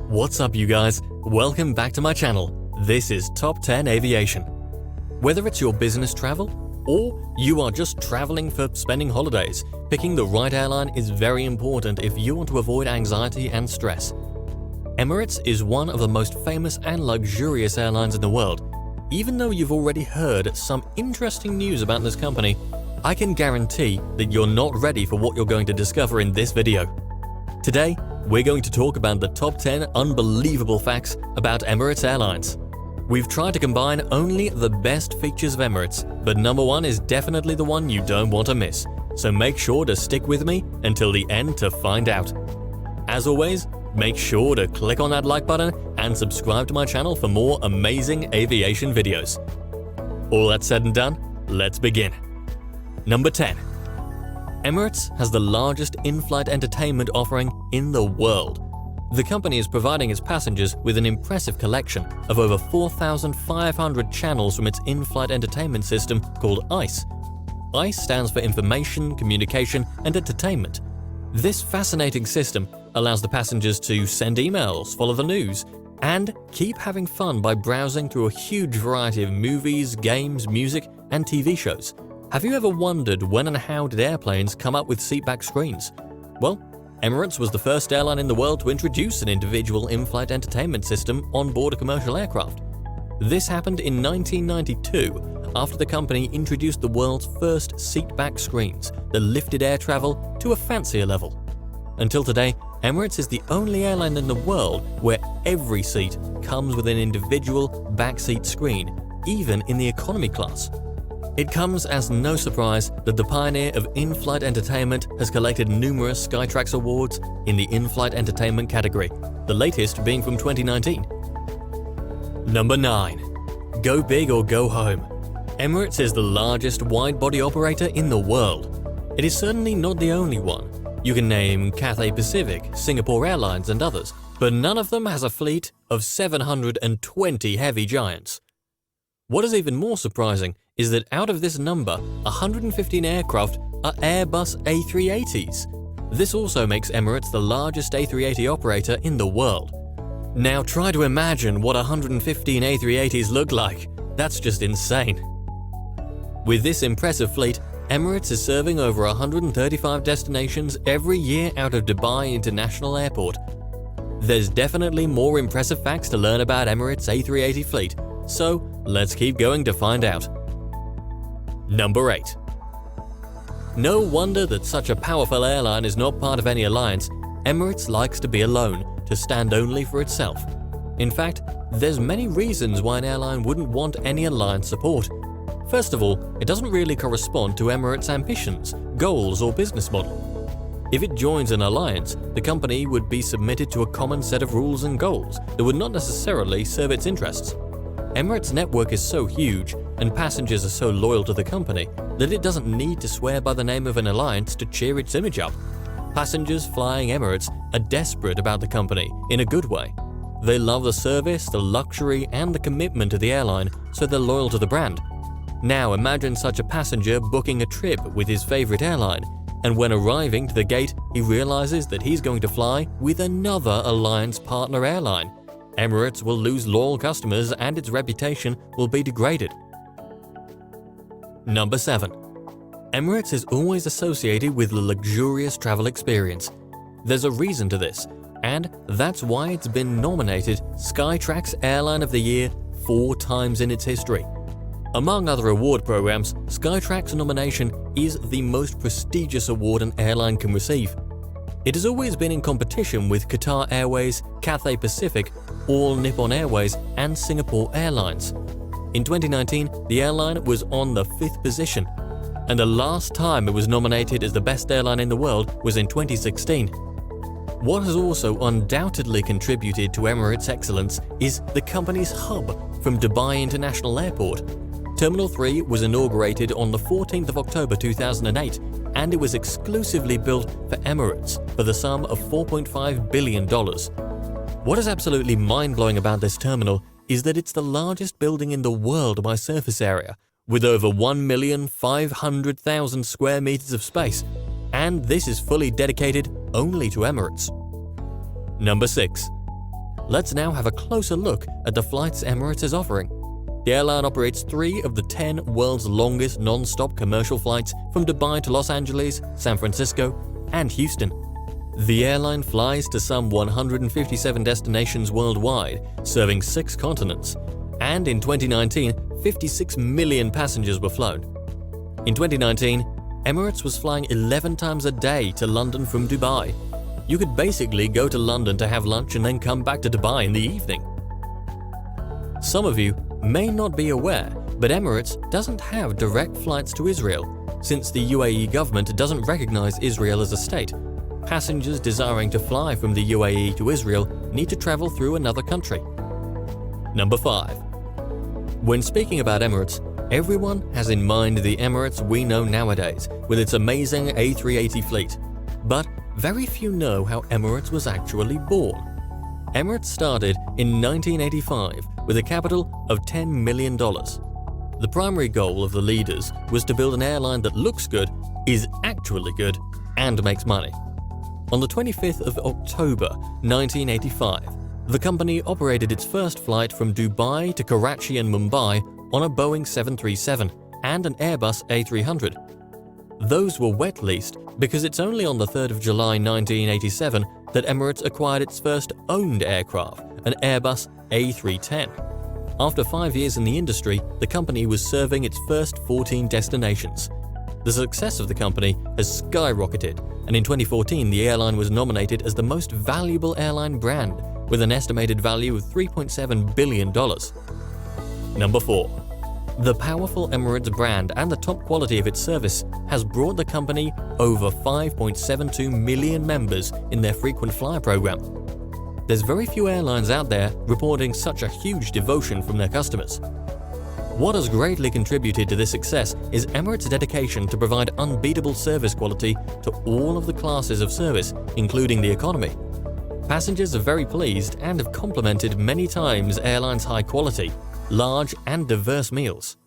What's up, you guys? Welcome back to my channel. This is Top 10 Aviation. Whether it's your business travel or you are just traveling for spending holidays, picking the right airline is very important if you want to avoid anxiety and stress. Emirates is one of the most famous and luxurious airlines in the world. Even though you've already heard some interesting news about this company, I can guarantee that you're not ready for what you're going to discover in this video. Today, we're going to talk about the top 10 unbelievable facts about Emirates Airlines. We've tried to combine only the best features of Emirates, but number one is definitely the one you don't want to miss. So make sure to stick with me until the end to find out. As always, make sure to click on that like button and subscribe to my channel for more amazing aviation videos. All that said and done, let's begin. Number 10. Emirates has the largest in-flight entertainment offering in the world. The company is providing its passengers with an impressive collection of over 4,500 channels from its in-flight entertainment system called ICE. ICE stands for Information, Communication and Entertainment. This fascinating system allows the passengers to send emails, follow the news, and keep having fun by browsing through a huge variety of movies, games, music, and TV shows. Have you ever wondered when and how did airplanes come up with seatback screens? Well, Emirates was the first airline in the world to introduce an individual in-flight entertainment system on board a commercial aircraft. This happened in 1992 after the company introduced the world's first seatback screens that lifted air travel to a fancier level. Until today, Emirates is the only airline in the world where every seat comes with an individual backseat screen, even in the economy class. It comes as no surprise that the pioneer of in-flight entertainment has collected numerous Skytrax awards in the in-flight entertainment category, the latest being from 2019. Number 9. Go big or go home. Emirates is the largest wide-body operator in the world. It is certainly not the only one. You can name Cathay Pacific, Singapore Airlines and others, but none of them has a fleet of 720 heavy giants. What is even more surprising is that out of this number, 115 aircraft are Airbus A380s. This also makes Emirates the largest A380 operator in the world. Now try to imagine what 115 A380s look like. That's just insane. With this impressive fleet, Emirates is serving over 135 destinations every year out of Dubai International Airport. There's definitely more impressive facts to learn about Emirates' A380 fleet, so let's keep going to find out. Number 8. No wonder that such a powerful airline is not part of any alliance. Emirates likes to be alone, to stand only for itself. In fact, there's many reasons why an airline wouldn't want any alliance support. First of all, it doesn't really correspond to Emirates' ambitions, goals, or business model. If it joins an alliance, the company would be submitted to a common set of rules and goals that would not necessarily serve its interests. Emirates' network is so huge and passengers are so loyal to the company that it doesn't need to swear by the name of an alliance to cheer its image up. Passengers flying Emirates are desperate about the company in a good way. They love the service, the luxury, and the commitment to the airline, so they're loyal to the brand. Now imagine such a passenger booking a trip with his favorite airline, and when arriving to the gate, he realizes that he's going to fly with another alliance partner airline. Emirates will lose loyal customers and its reputation will be degraded. Number 7. Emirates is always associated with the luxurious travel experience. There's a reason to this, and that's why it's been nominated Skytrax Airline of the Year 4 times in its history. Among other award programs, Skytrax nomination is the most prestigious award an airline can receive. It has always been in competition with Qatar Airways, Cathay Pacific, All Nippon Airways, and Singapore Airlines. In 2019, the airline was on the 5th position, and the last time it was nominated as the best airline in the world was in 2016. What has also undoubtedly contributed to Emirates' excellence is the company's hub from Dubai International Airport. Terminal 3 was inaugurated on the 14th of October 2008, and it was exclusively built for Emirates for the sum of $4.5 billion. What is absolutely mind-blowing about this terminal is that it's the largest building in the world by surface area, with over 1,500,000 square meters of space, and this is fully dedicated only to Emirates. Number 6. let's now have a closer look at the flights Emirates is offering. The airline operates 3 of the 10 world's longest non-stop commercial flights from Dubai to Los Angeles, San Francisco, and Houston. The airline flies to some 157 destinations worldwide, serving 6 continents. And in 2019, 56 million passengers were flown. In 2019, Emirates was flying 11 times a day to London from Dubai. You could basically go to London to have lunch and then come back to Dubai in the evening. Some of you may not be aware, but Emirates doesn't have direct flights to Israel, since the UAE government doesn't recognize Israel as a state. Passengers desiring to fly from the UAE to Israel need to travel through another country. Number 5. When speaking about Emirates, everyone has in mind the Emirates we know nowadays, with its amazing A380 fleet. But very few know how Emirates was actually born. Emirates started in 1985 with a capital of $10 million. The primary goal of the leaders was to build an airline that looks good, is actually good, and makes money. On the 25th of October 1985, the company operated its first flight from Dubai to Karachi and Mumbai on a Boeing 737 and an Airbus A300. Those were wet leased because it's only on the 3rd of July 1987 that Emirates acquired its first owned aircraft, an Airbus A310. After 5 years in the industry, the company was serving its first 14 destinations. The success of the company has skyrocketed, and in 2014 the airline was nominated as the most valuable airline brand with an estimated value of $3.7 billion. Number 4. The powerful Emirates brand and the top quality of its service has brought the company over 5.72 million members in their frequent flyer program. There's very few airlines out there reporting such a huge devotion from their customers. What has greatly contributed to this success is Emirates' dedication to provide unbeatable service quality to all of the classes of service, including the economy. Passengers are very pleased and have complimented many times airline's high quality, large and diverse meals.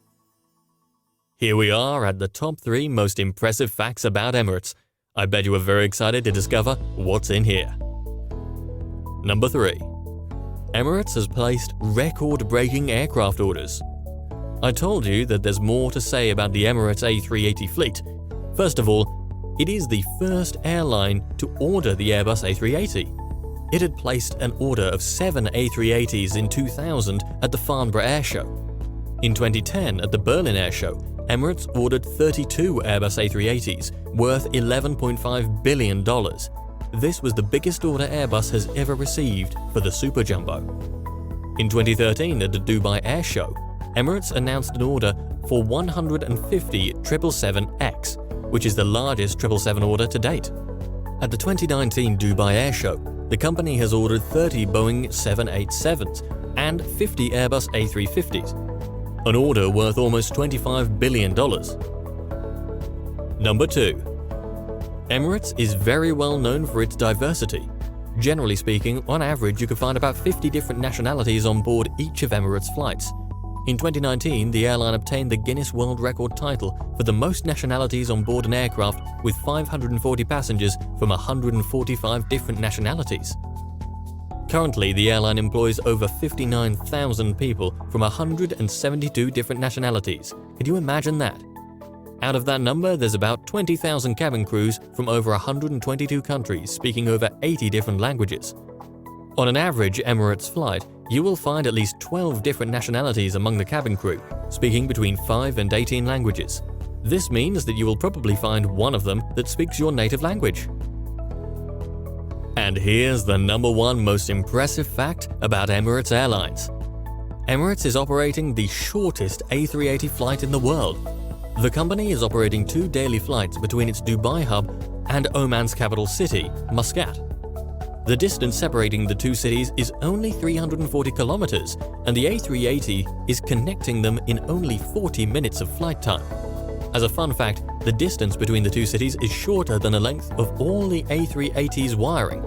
Here we are at the top 3 most impressive facts about Emirates. I bet you are very excited to discover what's in here. Number 3. Emirates has placed record-breaking aircraft orders. I told you that there's more to say about the Emirates A380 fleet. First of all, it is the first airline to order the Airbus A380. It had placed an order of 7 A380s in 2000 at the Farnborough Air Show. In 2010 at the Berlin Air Show, Emirates ordered 32 Airbus A380s worth $11.5 billion. This was the biggest order Airbus has ever received for the Super Jumbo. In 2013 at the Dubai Air Show, Emirates announced an order for 150 777X, which is the largest 777 order to date. At the 2019 Dubai Air Show, the company has ordered 30 Boeing 787s and 50 Airbus A350s, an order worth almost $25 billion. Number 2. Emirates is very well known for its diversity. Generally speaking, on average you can find about 50 different nationalities on board each of Emirates' flights. In 2019, the airline obtained the Guinness World Record title for the most nationalities on board an aircraft with 540 passengers from 145 different nationalities. Currently, the airline employs over 59,000 people from 172 different nationalities. Can you imagine that? Out of that number, there's about 20,000 cabin crews from over 122 countries speaking over 80 different languages. On an average Emirates flight, you will find at least 12 different nationalities among the cabin crew, speaking between 5 and 18 languages. This means that you will probably find one of them that speaks your native language. And here's the number 1 most impressive fact about Emirates Airlines. Emirates is operating the shortest A380 flight in the world. The company is operating 2 daily flights between its Dubai hub and Oman's capital city, Muscat. The distance separating the 2 cities is only 340 kilometers, and the A380 is connecting them in only 40 minutes of flight time. As a fun fact, the distance between the 2 cities is shorter than the length of all the A380's wiring.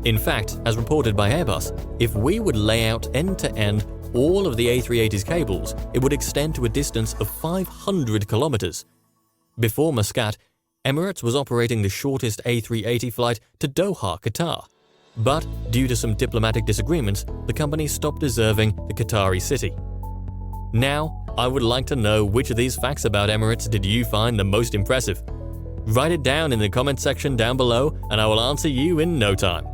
In fact, as reported by Airbus, if we would lay out end-to-end all of the A380's cables, it would extend to a distance of 500 kilometers. Before Muscat, Emirates was operating the shortest A380 flight to Doha, Qatar. But due to some diplomatic disagreements, the company stopped deserving the Qatari city. Now, I would like to know which of these facts about Emirates did you find the most impressive? Write it down in the comment section down below and I will answer you in no time.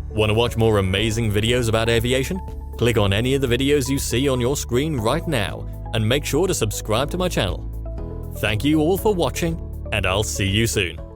Want to watch more amazing videos about aviation? Click on any of the videos you see on your screen right now and make sure to subscribe to my channel. Thank you all for watching, and I'll see you soon.